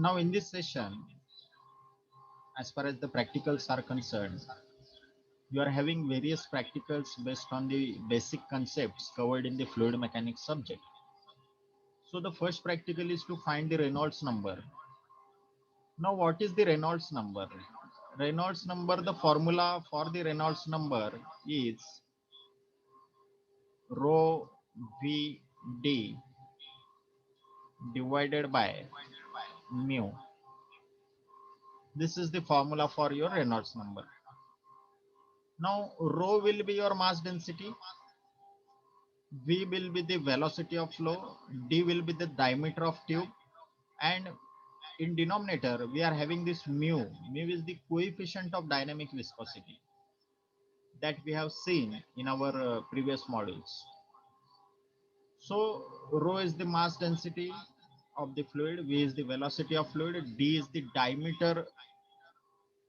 Now in this session, as far as the practicals are concerned, you are having various practicals based on the basic concepts covered in the fluid mechanics subject. So the first practical is to find the Reynolds number. Now what is the Reynolds number? Reynolds number, the formula for the Reynolds number is rho VD divided by mu. This is the formula for your Reynolds number. Now rho will be your mass density, V will be the velocity of flow, D will be the diameter of tube, and in denominator we are having this mu. Mu is the coefficient of dynamic viscosity that we have seen in our previous modules. So rho is the mass density of the fluid, V is the velocity of fluid, D is the diameter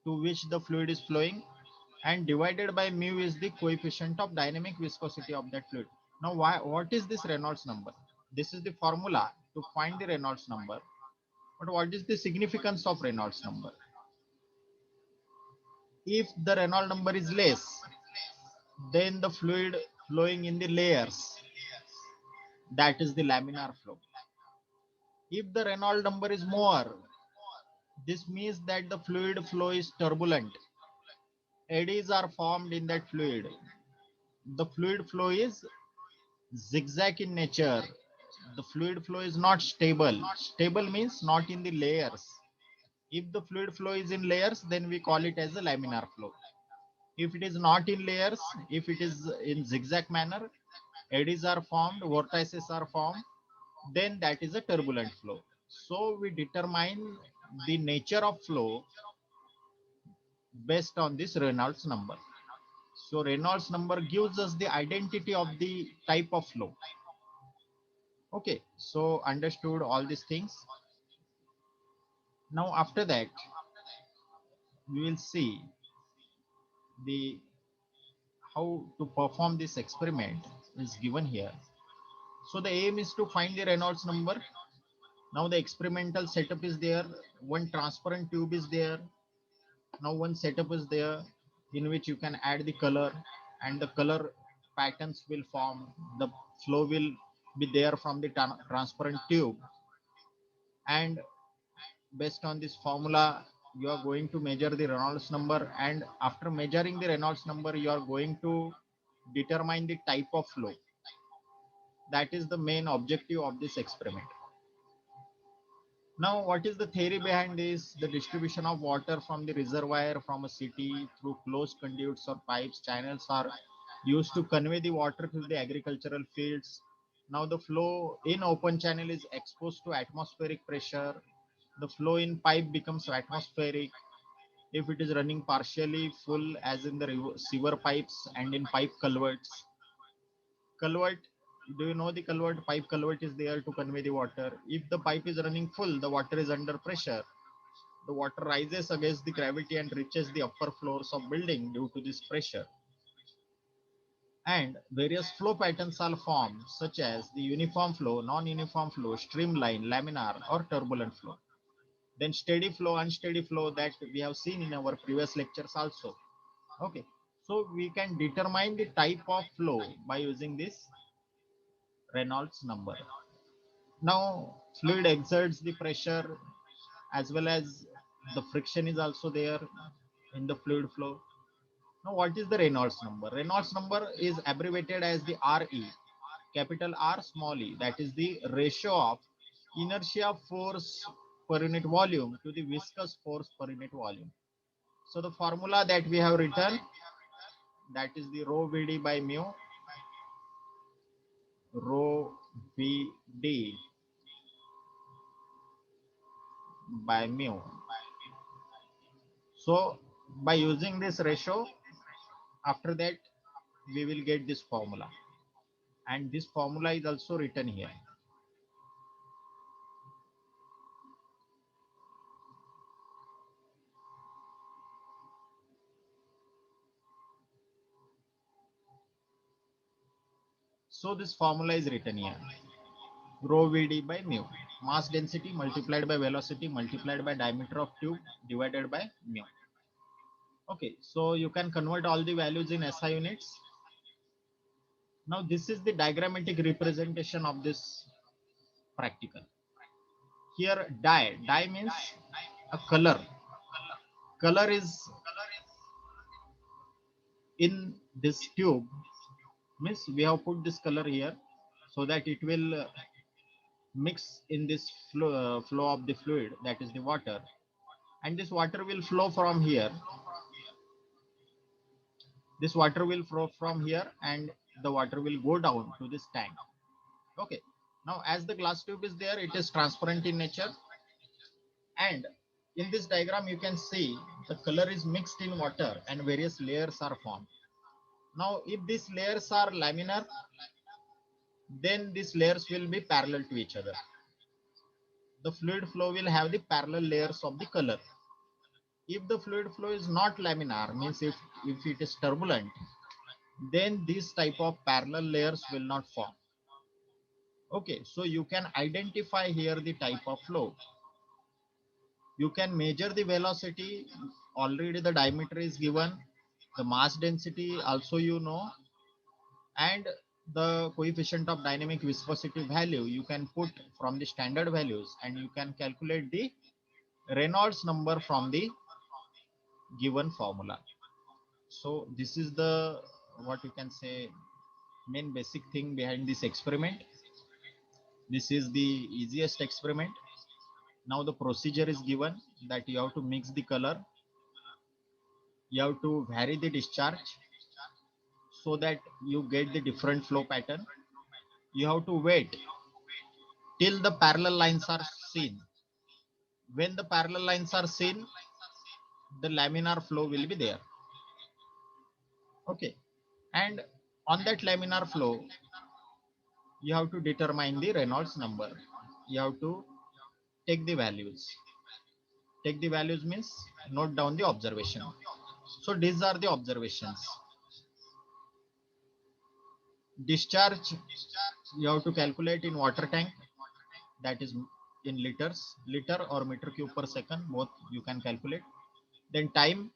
to which the fluid is flowing, and divided by mu is the coefficient of dynamic viscosity of that fluid. Now what is this Reynolds number? This is the formula to find the Reynolds number. But what is the significance of Reynolds number? If the Reynolds number is less, then the fluid flowing in the layers, that is the laminar flow. If the Reynolds number is more, this means that the fluid flow is turbulent. Eddies are formed in that fluid. The fluid flow is zigzag in nature. The fluid flow is not stable. Stable means not in the layers. If the fluid flow is in layers, then we call it as a laminar flow. If it is not in layers, if it is in zigzag manner, eddies are formed, vortices are formed, then that is a turbulent flow. So we determine the nature of flow based on this Reynolds number. So Reynolds number gives us the identity of the type of flow. Okay, so understood all these things. Now after that, we will see the how to perform this experiment is given here. So the aim is to find the Reynolds number. Now the experimental setup is there. One transparent tube is there. Now one setup is there in which you can add the color, and the color patterns will form. The flow will be there from the transparent tube, and based on this formula you are going to measure the Reynolds number, and after measuring the Reynolds number you are going to determine the type of flow. That is the main objective of this experiment. Now, what is the theory behind this? The distribution of water from the reservoir from a city through closed conduits or pipes, channels are used to convey the water to the agricultural fields. Now, the flow in open channel is exposed to atmospheric pressure. The flow in pipe becomes atmospheric if it is running partially full, as in the sewer pipes and in pipe culverts. Culvert, do you know the culvert? Pipe culvert is there to convey the water. If the pipe is running full, the water is under pressure. The water rises against the gravity and reaches the upper floors of building due to this pressure. And various flow patterns are formed, such as the uniform flow, non-uniform flow, streamline, laminar, or turbulent flow. Then steady flow, unsteady flow, that we have seen in our previous lectures also. Okay, so we can determine the type of flow by using this Reynolds number. Now fluid exerts the pressure, as well as the friction is also there in the fluid flow. Now what is the Reynolds number? Reynolds number is abbreviated as the RE, capital R small e, that is the ratio of inertia force per unit volume to the viscous force per unit volume. So the formula that we have written, that is the rho Vd by mu, rho Vd by mu. So by using this ratio, after that we will get this formula, and this formula is also written here. So this formula is written here, rho Vd by mu. mass density multiplied by velocity multiplied by diameter of tube divided by mu. Okay, so you can convert all the values in SI units. Now this is the diagrammatic representation of this practical. Here dye means a color. Color is in this tube, means we have put this color here so that it will mix in this flow of the fluid, that is the water, and this water will flow from here. This water will flow from here and the water will go down to this tank. Okay, now as the glass tube is there, it is transparent in nature, and in this diagram you can see the color is mixed in water and various layers are formed. Now if these layers are laminar, then these layers will be parallel to each other. The fluid flow will have the parallel layers of the color. If the fluid flow is not laminar, means if it is turbulent, then this type of parallel layers will not form. Okay, so you can identify here the type of flow. You can measure the velocity, already the diameter is given, the mass density also you know, and the coefficient of dynamic viscosity value you can put from the standard values, and you can calculate the Reynolds number from the given formula. So this is the, what you can say, main basic thing behind this experiment. This is the easiest experiment. Now the procedure is given that you have to mix the color, you have to vary the discharge so that you get the different flow pattern. You have to wait till the parallel lines are seen. When the parallel lines are seen, the laminar flow will be there. Okay, and on that laminar flow you have to determine the Reynolds number. You have to take the values. Take the values means note down the observation. So these are the observations. Discharge you have to calculate in water tank, that is in liters, liter or meter cube per second, both you can calculate. Then time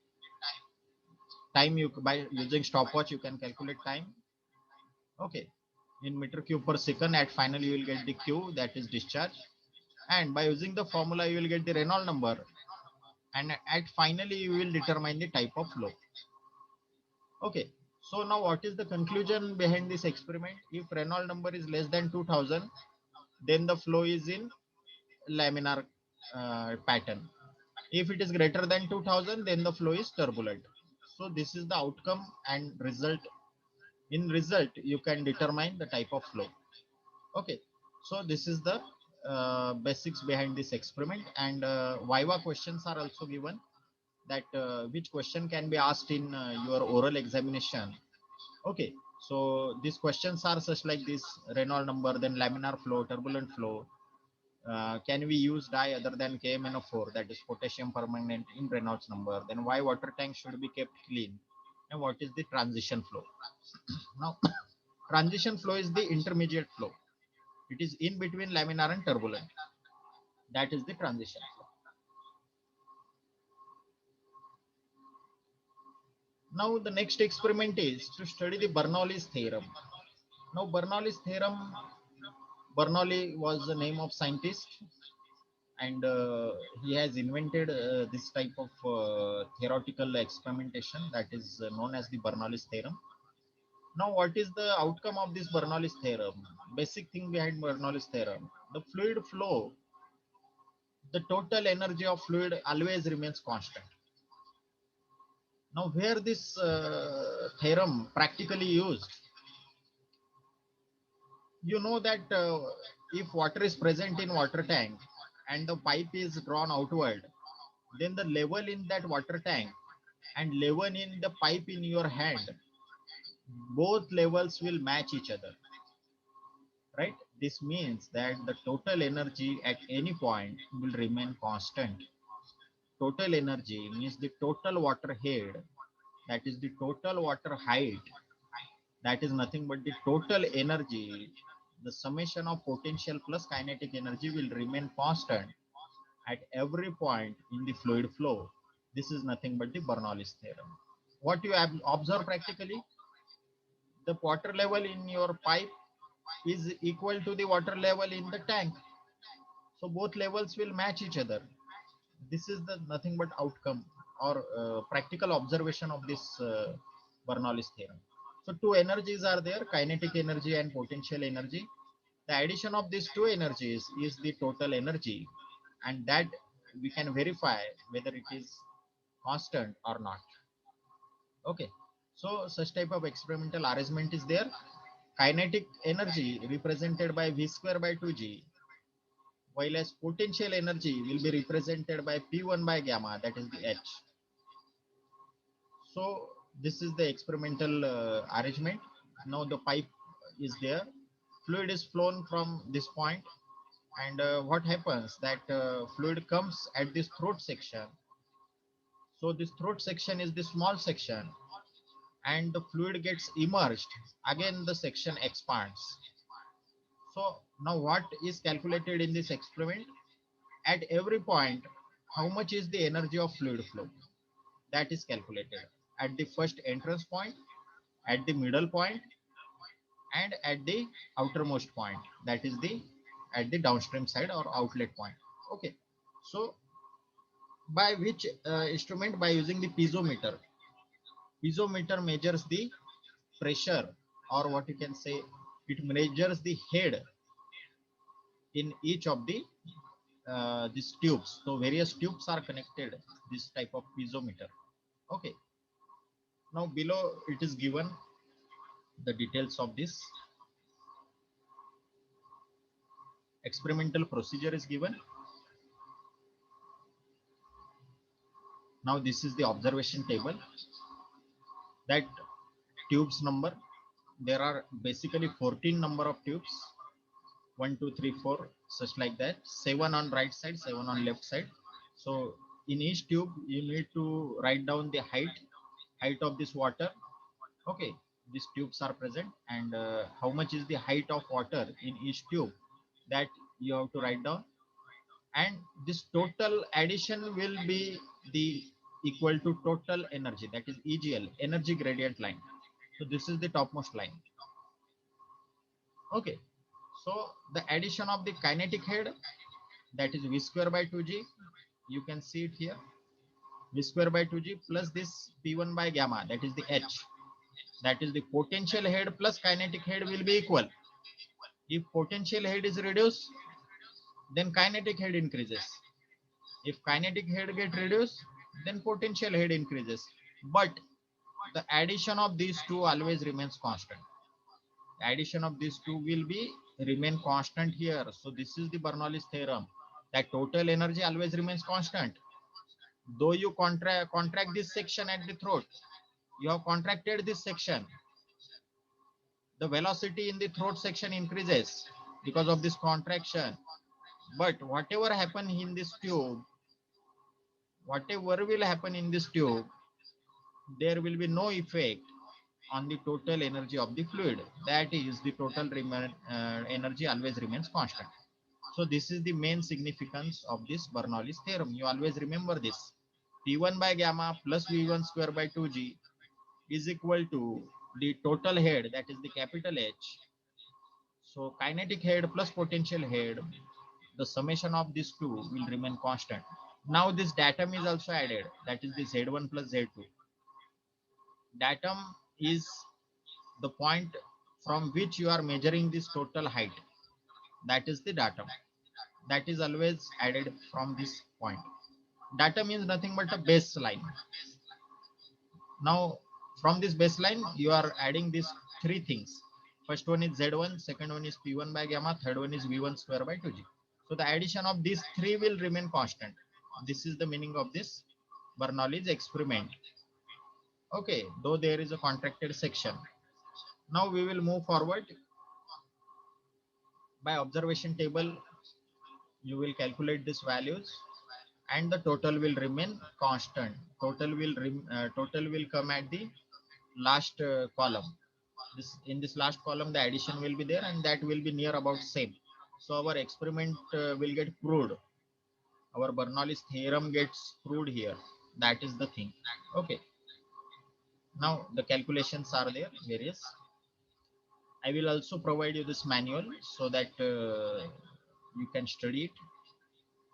you, by using stopwatch you can calculate time. Okay, in meter cube per second, at finally you will get the Q, that is discharge, and by using the formula you will get the Reynolds number, and at finally you will determine the type of flow. Okay, so now what is the conclusion behind this experiment? If Reynolds number is less than 2000, then the flow is in laminar pattern. If it is greater than 2000, then the flow is turbulent. So this is the outcome and result. In result you can determine the type of flow. Okay, so this is the basics behind this experiment, and viva questions are also given, that which question can be asked in your oral examination. Okay, so these questions are such like this: Reynolds number, then laminar flow, turbulent flow. Can we use dye other than KMNO4, that is potassium permanganate, in Reynolds number? Then why water tank should be kept clean? And what is the transition flow? Now, transition flow is the intermediate flow. It is in between laminar and turbulent. That is the transition flow. Now the next experiment is to study the Bernoulli's theorem. Now Bernoulli's theorem, Bernoulli was the name of scientist, and he has invented this type of theoretical experimentation that is known as the Bernoulli's theorem. Now what is the outcome of this Bernoulli's theorem? Basic thing behind Bernoulli's theorem: the fluid flow, the total energy of fluid always remains constant. Now where this theorem practically used, you know that if water is present in water tank and the pipe is drawn outward, then the level in that water tank and level in the pipe in your hand, both levels will match each other, right? This means that the total energy at any point will remain constant. Total energy means the total water head, that is the total water height, that is nothing but the total energy the summation of potential plus kinetic energy will remain constant at every point in the fluid flow. This is nothing but the Bernoulli's theorem. What you observe practically, the water level in your pipe is equal to the water level in the tank. So both levels will match each other. This is the nothing but outcome or practical observation of this Bernoulli's theorem. So two energies are there, kinetic energy and potential energy. The addition of these two energies is the total energy, and that we can verify whether it is constant or not. Okay, so such type of experimental arrangement is there. Kinetic energy represented by v square by 2g, while as potential energy will be represented by p1 by gamma, that is the h. So this is the experimental arrangement. Now the pipe is there, fluid is flown from this point, and what happens that fluid comes at this throat section. So this throat section is the small section, and the fluid gets immersed. Again the section expands. So now what is calculated in this experiment? At every point, how much is the energy of fluid flow? That is calculated at the first entrance point, at the middle point, and at the outermost point. That is the at the downstream side or outlet point. Okay. So by which instrument? By using the piezometer. Piezometer measures the pressure, or what you can say, it measures the head in each of the these tubes. So various tubes are connected this type of piezometer. Okay. Now below it is given the details of this experimental procedure is given. Now this is the observation table. That tubes number, there are basically 14 number of tubes, 1 2 3 4 such like that, 7 on right side, 7 on left side. So in each tube you need to write down the height of this water. Okay, these tubes are present, and how much is the height of water in each tube, that you have to write down. And this total addition will be the equal to total energy, that is EGL, energy gradient line. So this is the topmost line. Okay, so the addition of the kinetic head, that is v square by 2g, you can see it here, v square by 2g plus this p1 by gamma, that is the h, that is the potential head plus kinetic head will be equal. If potential head is reduced, then kinetic head increases. If kinetic head get reduced, then potential head increases. But the addition of these two always remains constant. The addition of these two will be remain constant here. So this is the Bernoulli's theorem, that total energy always remains constant. Though you contract this section at the throat, you have contracted this section, the velocity in the throat section increases because of this contraction. But whatever happen in this tube, whatever will happen in this tube, there will be no effect on the total energy of the fluid. That is, the total energy always remains constant. So this is the main significance of this Bernoulli's theorem. You always remember this. P1 by gamma plus V1 square by 2g is equal to the total head, that is the capital H. So kinetic head plus potential head, the summation of these two will remain constant. Now this datum is also added, that is the Z1 plus Z2. Datum is the point from which you are measuring this total height. That is the datum. That is always added from this point. Datum is nothing but a baseline. Now from this baseline you are adding these three things. First one is Z1, second one is P1 by gamma, third one is V1 square by 2g. So the addition of these three will remain constant. This is the meaning of this Bernoulli's experiment. Okay, though there is a contracted section. Now we will move forward. By observation table you will calculate these values, and the total will remain constant. Total will come at the last column. This in this last column, the addition will be there, and that will be near about same. So our experiment will get proved. Our Bernoulli's theorem gets proved here. That is the thing. Okay. Now the calculations are there, various. I will also provide you this manual so that you can study it.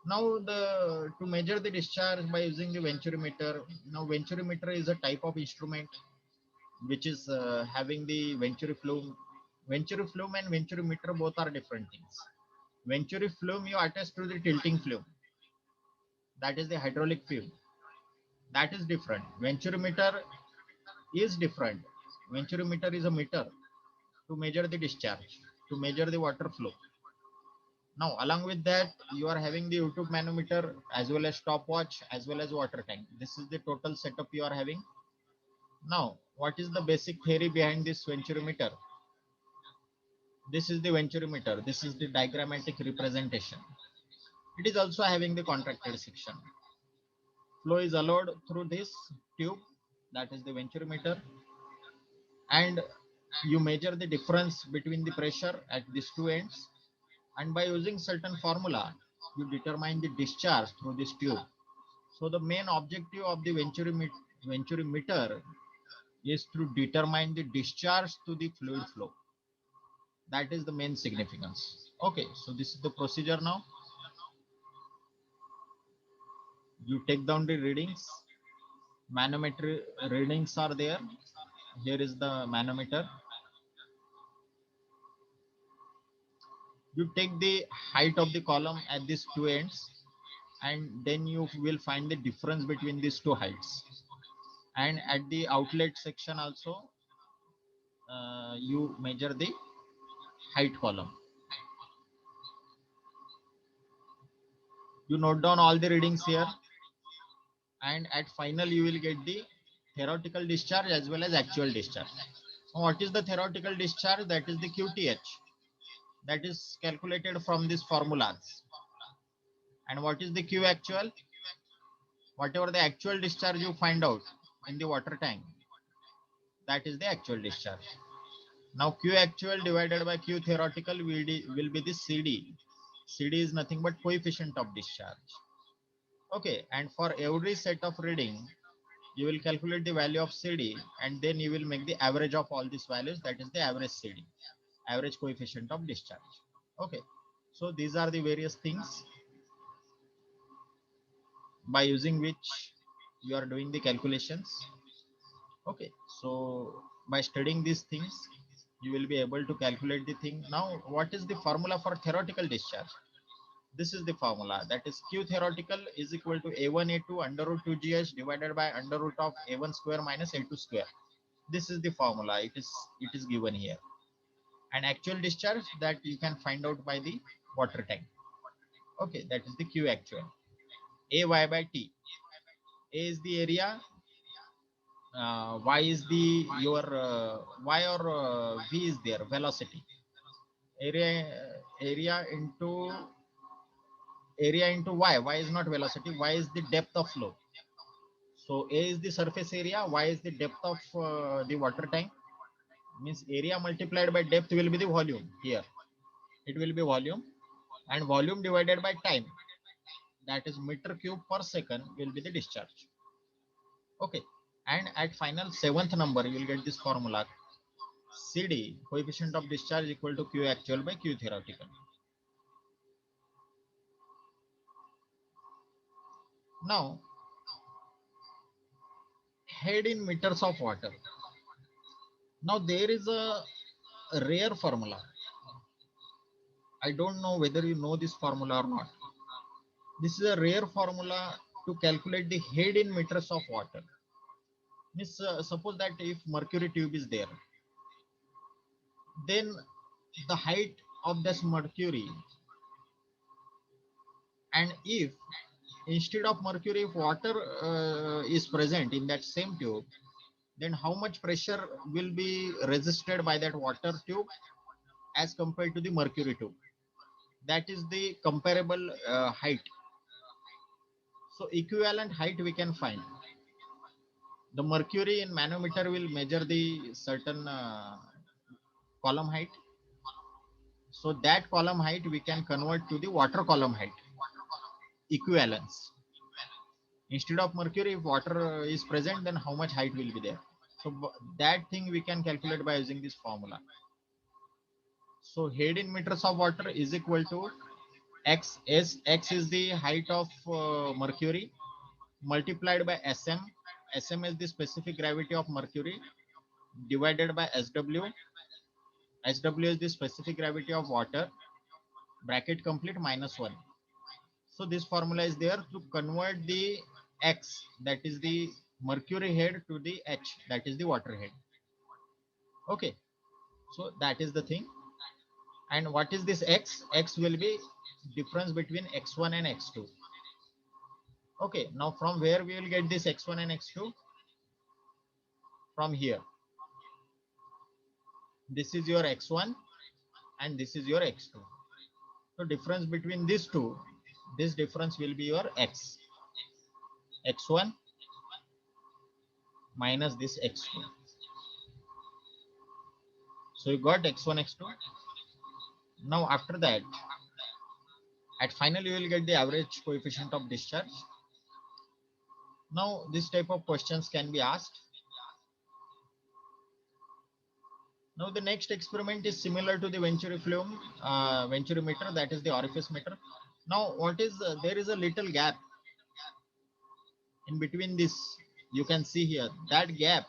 Now the to measure the discharge by using the venturimeter. Now venturimeter is a type of instrument which is having the venturi flume. Venturi flume and venturimeter both are different things. Venturi flume you attach to the tilting flume. That is the hydraulic flume. That is different. Venturimeter is different. Venturimeter is a meter to measure the discharge, to measure the water flow. Now, along with that, you are having the YouTube manometer as well as stopwatch as well as water tank. This is the total setup you are having. Now, what is the basic theory behind this venturimeter? This is the venturimeter. This is the diagrammatic representation. It is also having the contracted section. Flow is allowed through this tube, that is the venturimeter, and you measure the difference between the pressure at these two ends, and by using certain formula you determine the discharge through this tube. So the main objective of the venturimeter is to determine the discharge to the fluid flow. That is the main significance. Okay, so this is the procedure. Now you take down the readings. Manometer readings are there. Here is the manometer. You take the height of the column at these two ends, and then you will find the difference between these two heights. And at the outlet section also, you measure the height column. You note down all the readings here, and at final you will get the theoretical discharge as well as actual discharge. What is the theoretical discharge? That is the QTH. That is calculated from these formulas. And what is the Q actual? Whatever the actual discharge you find out in the water tank, that is the actual discharge. Now Q actual divided by Q theoretical will be the CD. CD is nothing but coefficient of discharge. Okay, and for every set of reading, you will calculate the value of CD, and then you will make the average of all these values. That is the average CD, average coefficient of discharge. Okay, so these are the various things by using which you are doing the calculations. Okay, so by studying these things, you will be able to calculate the thing. Now, what is the formula for theoretical discharge? This is the formula, that is Q theoretical is equal to A1 A2 under root 2GH divided by under root of A1 square minus A2 square. This is the formula. It is given here. And actual discharge that you can find out by the water tank. Okay, that is the Q actual. A Y by T. A is the area, y is the your y or v is there velocity. Area into y is not velocity, y is the depth of flow. So a is the surface area, y is the depth of the water tank. Means area multiplied by depth will be the volume. Here it will be volume, and volume divided by time, that is meter cube per second, will be the discharge. Okay, and at final seventh number you will get this formula, CD, coefficient of discharge, equal to Q actual by Q theoretical. Now, head in meters of water. Now, there is a rare formula. I don't know whether you know this formula or not. This is a rare formula to calculate the head in meters of water. Means, suppose that if mercury tube is there, then the height of this mercury, and if instead of mercury, if water is present in that same tube, then how much pressure will be resisted by that water tube as compared to the mercury tube? That is the comparable height. So equivalent height we can find. The mercury in manometer will measure the certain column height. So that column height we can convert to the water column height, equivalence. Instead of mercury, if water is present, then how much height will be there? So that thing we can calculate by using this formula. So head in meters of water is equal to x. X is the height of mercury multiplied by Sm. Sm is the specific gravity of mercury divided by Sw. Sw is the specific gravity of water, bracket complete, minus 1. So this formula is there to convert the x, that is the mercury head, to the h, that is the water head. Okay, so that is the thing. And what is this x? X will be difference between x1 and x2. Okay, now from where we will get this x1 and x2? From here. This is your x1 and this is your x2. So difference between these two, this difference will be your x. X1 minus this x2. So you got x1, x2. Now after that, at final you will get the average coefficient of discharge. Now this type of questions can be asked. Now the next experiment is similar to the venturimeter, that is the orifice meter. Now what is there is a little gap in between this. You can see here that gap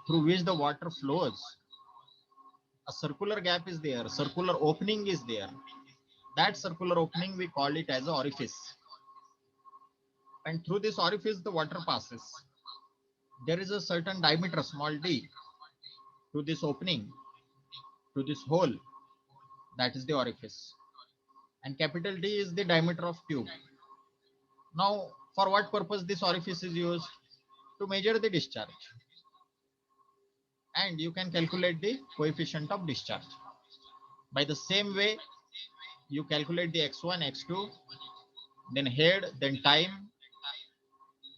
through which the water flows. A circular gap is there, circular opening is there. That circular opening we call it as an orifice. And through this orifice the water passes. There is a certain diameter, small d, to this opening, to this hole, that is the orifice. And capital D is the diameter of tube. Now, for what purpose this orifice is used? To measure the discharge. And you can calculate the coefficient of discharge. By the same way, you calculate the x1, x2, then head, then time,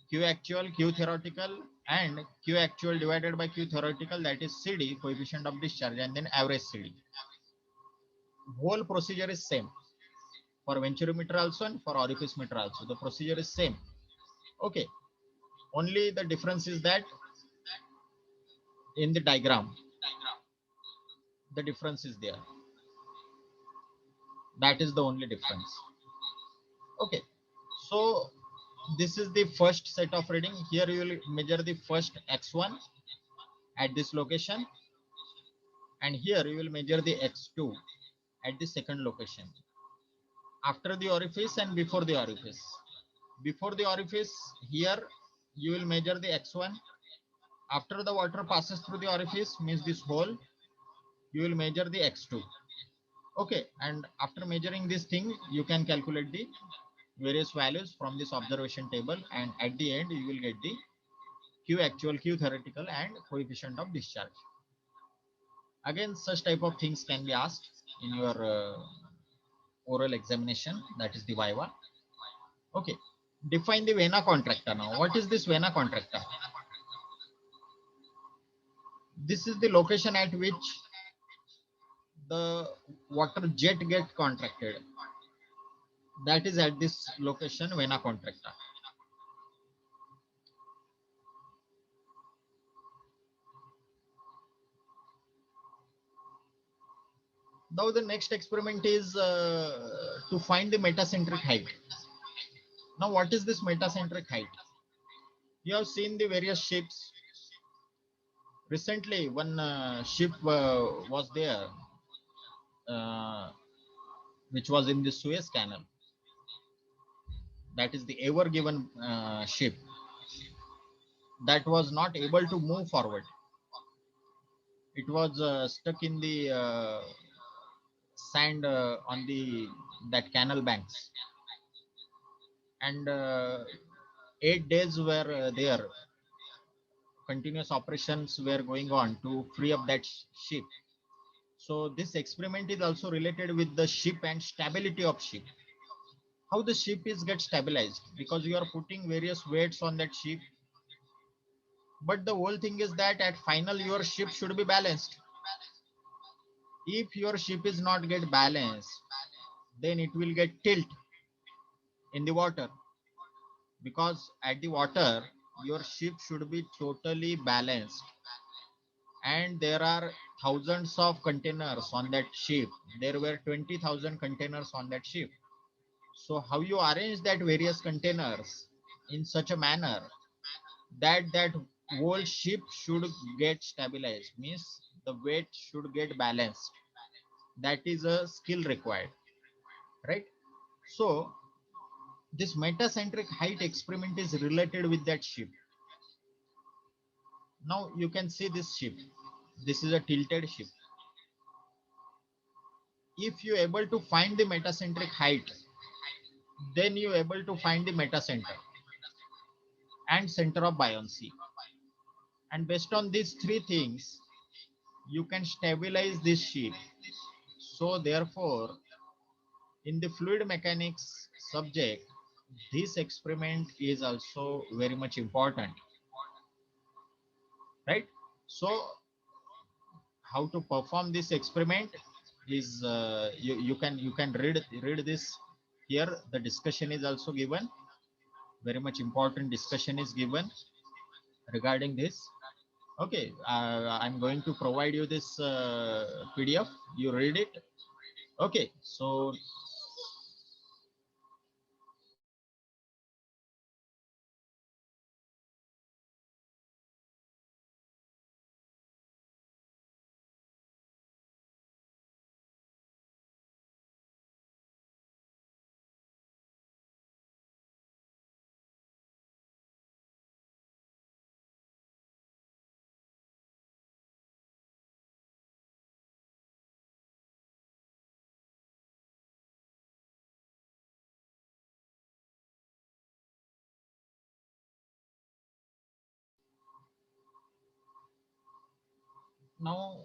Q actual, Q theoretical, and Q actual divided by Q theoretical, that is CD, coefficient of discharge, and then average CD. Whole procedure is same for venturimeter also and for orifice meter also. The procedure is same. Okay. Only the difference is that in the diagram, the difference is there. That is the only difference. Okay. So this is the first set of reading. Here you will measure the first x1 at this location, and here you will measure the x2 at the second location. After the orifice and before the orifice. Before the orifice, here you will measure the x1. After the water passes through the orifice, means this hole, you will measure the x2. Okay, and after measuring this thing, you can calculate the various values from this observation table, and at the end you will get the Q actual, Q theoretical, and coefficient of discharge. Again, such type of things can be asked in your oral examination, that is the viva. Okay, define the vena contracta. Now what is this vena contracta? This is the location at which the water jet get contracted. That is at this location, vena contracta. Now the next experiment is to find the metacentric height. Now what is this metacentric height? You have seen the various ships. Recently one ship was there, uh, which was in the Suez Canal. That is the Ever Given ship that was not able to move forward. It was stuck in the sand on the that canal banks, and 8 days were there. Continuous operations were going on to free up that ship. So this experiment is also related with the ship and stability of ship. How the ship is get stabilized, because you are putting various weights on that ship. But the whole thing is that at final your ship should be balanced. If your ship is not get balanced, then it will get tilt in the water, because at the water your ship should be totally balanced, and there are thousands of containers on that ship. There were 20,000 containers on that ship. So how you arrange that various containers in such a manner that that whole ship should get stabilized, means the weight should get balanced. That is a skill required, right? So this metacentric height experiment is related with that ship. Now you can see this ship. This is a tilted ship. If you able to find the metacentric height, then you able to find the metacenter and center of buoyancy. And based on these three things, you can stabilize this ship. So therefore, in the fluid mechanics subject, this experiment is also very much important, right? So how to perform this experiment is, you can read this here. The discussion is also given. Very much important discussion is given regarding this. Okay, I'm going to provide you this PDF. You read it. Okay, so now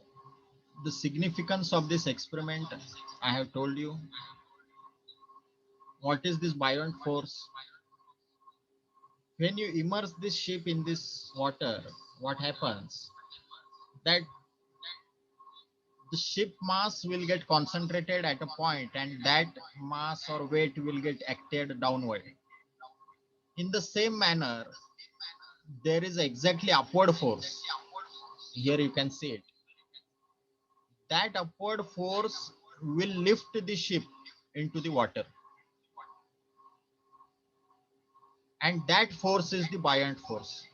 the significance of this experiment, I have told you. What is this buoyant force? When you immerse this ship in this water, what happens? That the ship mass will get concentrated at a point, and that mass or weight will get acted downward. In the same manner, there is exactly upward force. Here you can see it. That upward force will lift the ship into the water, and that force is the buoyant force.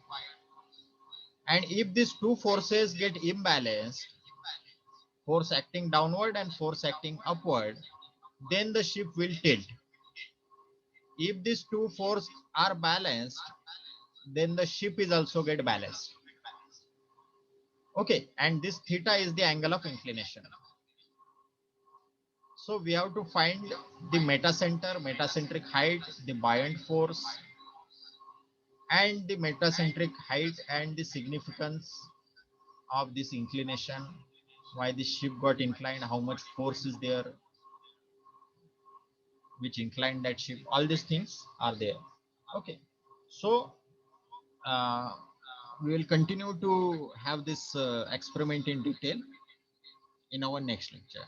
And if these two forces get imbalanced, force acting downward and force acting upward, then the ship will tilt. If these two forces are balanced, then the ship is also get balanced. Okay, and this theta is the angle of inclination. So we have to find the metacenter, metacentric height, the buoyant force, and the metacentric height and the significance of this inclination, why the ship got inclined, how much force is there which inclined that ship. All these things are there. Okay, so uh, we will continue to have this experiment in detail in our next lecture.